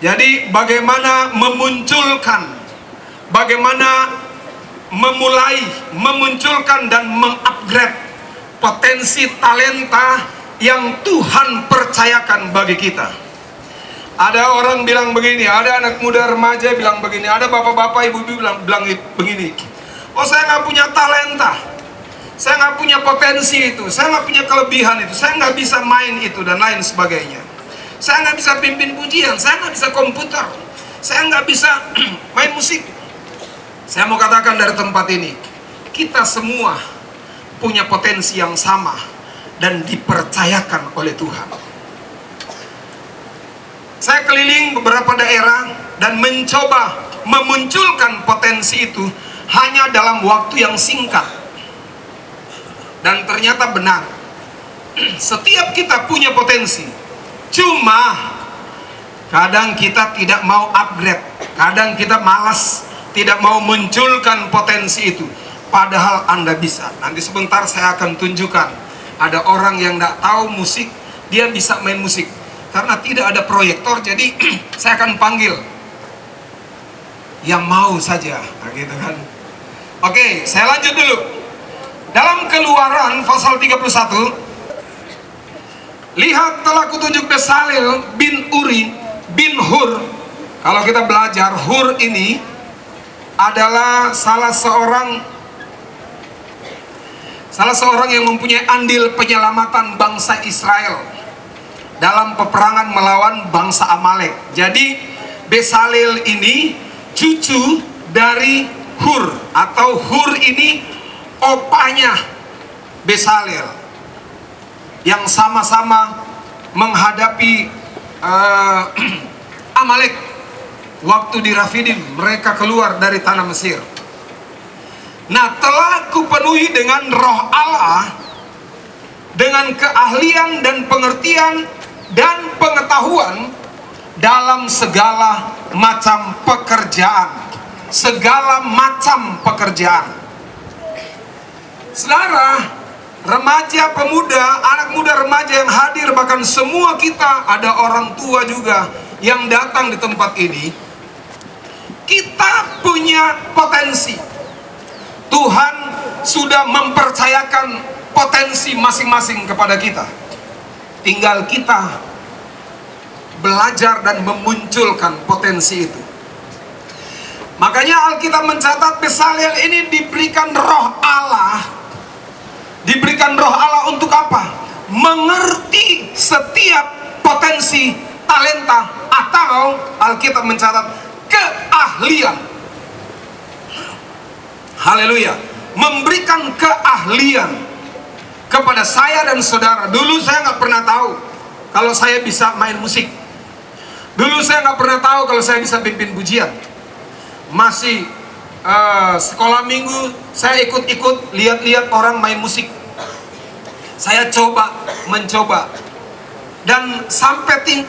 Jadi bagaimana memunculkan, bagaimana memulai, memunculkan dan mengupgrade potensi talenta yang Tuhan percayakan bagi kita. Ada orang bilang begini, ada anak muda remaja bilang begini, ada bapak-bapak ibu-ibu bilang begini, oh saya nggak punya talenta, saya nggak punya potensi itu, saya nggak punya kelebihan itu, saya nggak bisa main itu dan lain sebagainya. Saya nggak bisa pimpin pujian, saya nggak bisa komputer, saya nggak bisa main musik. Saya mau katakan dari tempat ini, kita semua punya potensi yang sama dan dipercayakan oleh Tuhan. Saya keliling beberapa daerah dan mencoba memunculkan potensi itu hanya dalam waktu yang singkat. Dan ternyata benar, setiap kita punya potensi, cuma kadang kita tidak mau upgrade, kadang kita malas, tidak mau munculkan potensi itu. Padahal Anda bisa. Nanti sebentar saya akan tunjukkan, ada orang yang tidak tahu musik, dia bisa main musik. Karena tidak ada proyektor, jadi saya akan panggil yang mau saja, nah, gitu kan. Oke, saya lanjut dulu. Dalam Keluaran pasal 31, lihat telah kutunjuk Bezalel bin Uri bin Hur. Kalau kita belajar, Hur ini adalah salah seorang yang mempunyai andil penyelamatan bangsa Israel dalam peperangan melawan bangsa Amalek. Jadi Bezalel ini cucu dari Hur, atau Hur ini opanya Bezalel, yang sama-sama menghadapi Amalek waktu di Rafidim. Mereka keluar dari tanah Mesir. Nah, telah kupenuhi dengan roh Allah, dengan keahlian dan pengertian dan pengetahuan dalam segala macam pekerjaan. Segala macam pekerjaan. Saudara, remaja, pemuda, anak muda remaja yang hadir, bahkan semua kita, ada orang tua juga yang datang di tempat ini. Kita punya potensi. Tuhan sudah mempercayakan potensi masing-masing kepada kita. Tinggal kita belajar dan memunculkan potensi itu. Makanya Alkitab mencatat Bezalel ini diberikan roh Allah. Diberikan roh Allah untuk apa? Mengerti setiap potensi talenta, atau Alkitab mencatat keahlian. Haleluya. Memberikan keahlian kepada saya dan saudara. Dulu saya nggak pernah tahu kalau saya bisa main musik. Dulu saya nggak pernah tahu kalau saya bisa pimpin pujian. Masih sekolah minggu saya ikut-ikut lihat-lihat orang main musik. Saya mencoba dan sampai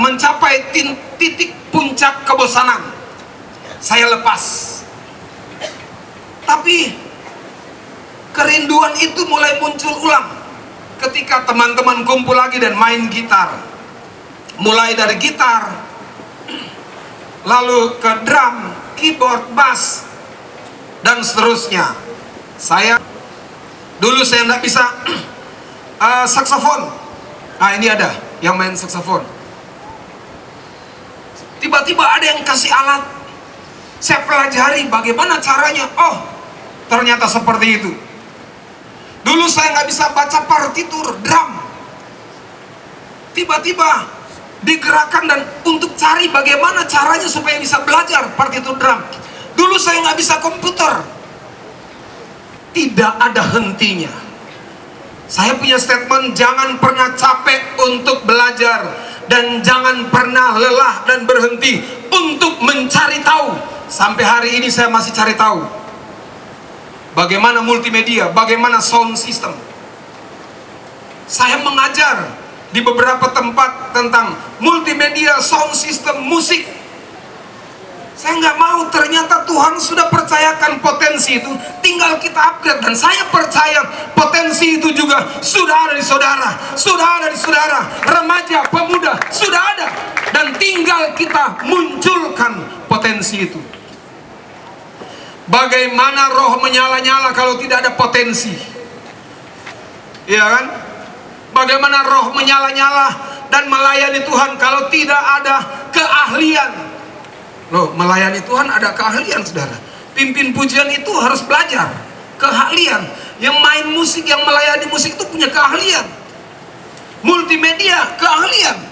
mencapai titik puncak kebosanan. Saya lepas. Tapi kerinduan itu mulai muncul ulang ketika teman-teman kumpul lagi dan main gitar. Mulai dari gitar, lalu ke drum, keyboard, bass, dan seterusnya. Dulu saya tidak bisa saksofon. Nah, ini ada yang main saksofon. Tiba-tiba ada yang kasih alat. Saya pelajari bagaimana caranya. Oh, ternyata seperti itu. Dulu saya nggak bisa baca partitur drum. Tiba-tiba digerakkan dan untuk cari bagaimana caranya supaya bisa belajar partitur drum. Dulu saya nggak bisa komputer. Tidak ada hentinya. Saya punya statement, jangan pernah capek untuk belajar dan jangan pernah lelah dan berhenti untuk mencari tahu. Sampai hari ini saya masih cari tahu bagaimana multimedia, bagaimana sound system. Saya mengajar di beberapa tempat tentang multimedia, sound system, musik. Saya nggak mau, ternyata Tuhan sudah percayakan potensi itu, tinggal kita upgrade. Dan saya percaya potensi itu juga sudah ada di saudara, sudah ada di saudara, remaja, pemuda, sudah ada. Dan tinggal kita munculkan potensi itu. Bagaimana roh menyala-nyala kalau tidak ada potensi? Iya kan? Bagaimana roh menyala-nyala dan melayani Tuhan kalau tidak ada keahlian? Loh, melayani Tuhan ada keahlian, saudara. Pimpin pujian itu harus belajar keahlian. Yang main musik, yang melayani musik itu punya keahlian. Multimedia, keahlian.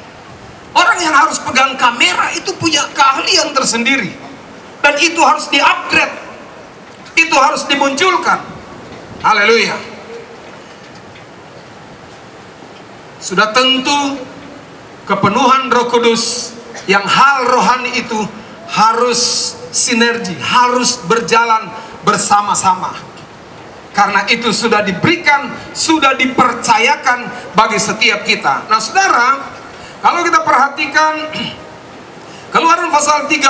Orang yang harus pegang kamera itu punya keahlian tersendiri. Dan itu harus di-upgrade. Itu harus dimunculkan. Haleluya. Sudah tentu kepenuhan Roh Kudus yang hal rohani itu harus sinergi, harus berjalan bersama-sama. Karena itu sudah diberikan, sudah dipercayakan bagi setiap kita. Nah, saudara, kalau kita perhatikan Keluaran pasal 36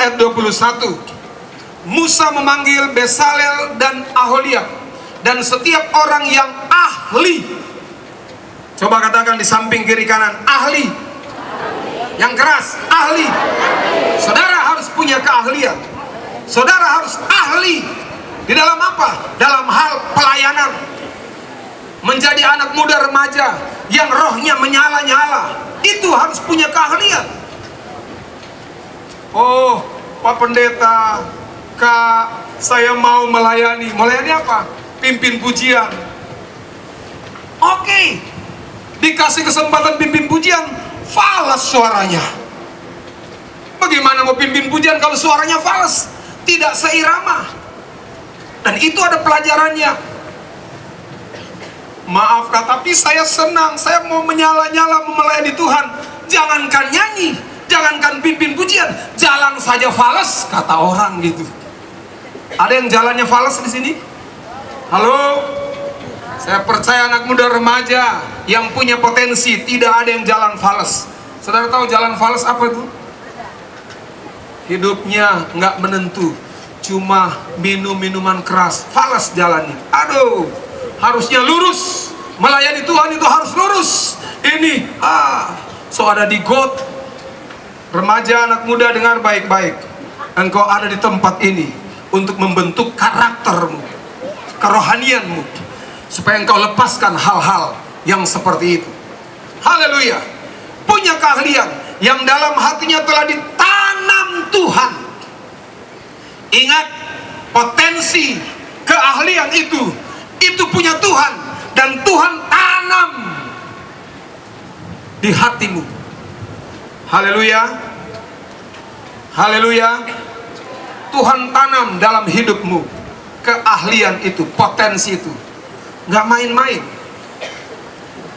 ayat 21, Musa memanggil Besalel dan Aholiab dan setiap orang yang ahli. Coba katakan di samping kiri kanan, ahli. Yang keras, ahli. Saudara harus punya keahlian. Saudara harus ahli. Di dalam apa? Dalam hal pelayanan. Menjadi anak muda remaja yang rohnya menyala-nyala, itu harus punya keahlian. Oh, Pak Pendeta, Kak, saya mau melayani. Melayani apa? Pimpin pujian. Oke. Dikasih kesempatan pimpin pujian, falas suaranya. Bagaimana mau pimpin pujian kalau suaranya falas? Tidak seirama. Dan itu ada pelajarannya. Maaf Kak, tapi saya senang. Saya mau menyala-nyala melayani Tuhan. Jangankan nyanyi, jangankan pimpin pujian, jalan saja falas, kata orang gitu. Ada yang jalannya falas di sini? Halo? Saya percaya anak muda remaja yang punya potensi, tidak ada yang jalan falas. Saudara tahu jalan falas apa itu? Hidupnya nggak menentu, cuma minum minuman keras, falas jalannya. Aduh, harusnya lurus. Melayani Tuhan itu harus lurus. Ini, so ada di got. Remaja, anak muda, dengar baik-baik. Engkau ada di tempat ini untuk membentuk karaktermu, kerohanianmu, supaya engkau lepaskan hal-hal yang seperti itu. Haleluya. Punya keahlian yang dalam hatinya telah ditanam Tuhan. Ingat, potensi keahlian itu punya Tuhan, dan Tuhan tanam di hatimu. Haleluya. Haleluya. Tuhan tanam dalam hidupmu keahlian itu, potensi itu. Nggak main-main.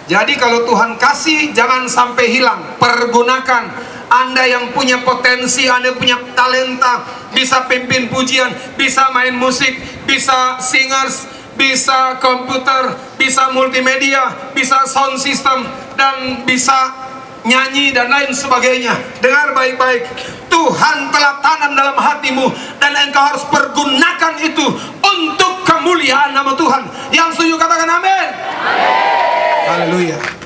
Jadi kalau Tuhan kasih, jangan sampai hilang. Pergunakan. Anda yang punya potensi, Anda punya talenta, bisa pimpin pujian, bisa main musik, bisa singers, bisa komputer, bisa multimedia, bisa sound system, dan bisa nyanyi dan lain sebagainya. Dengar baik-baik, Tuhan telah tanam dalam hatimu, dan engkau harus pergunakan itu untuk kemuliaan nama Tuhan. Yang setuju katakan amin. Haleluya.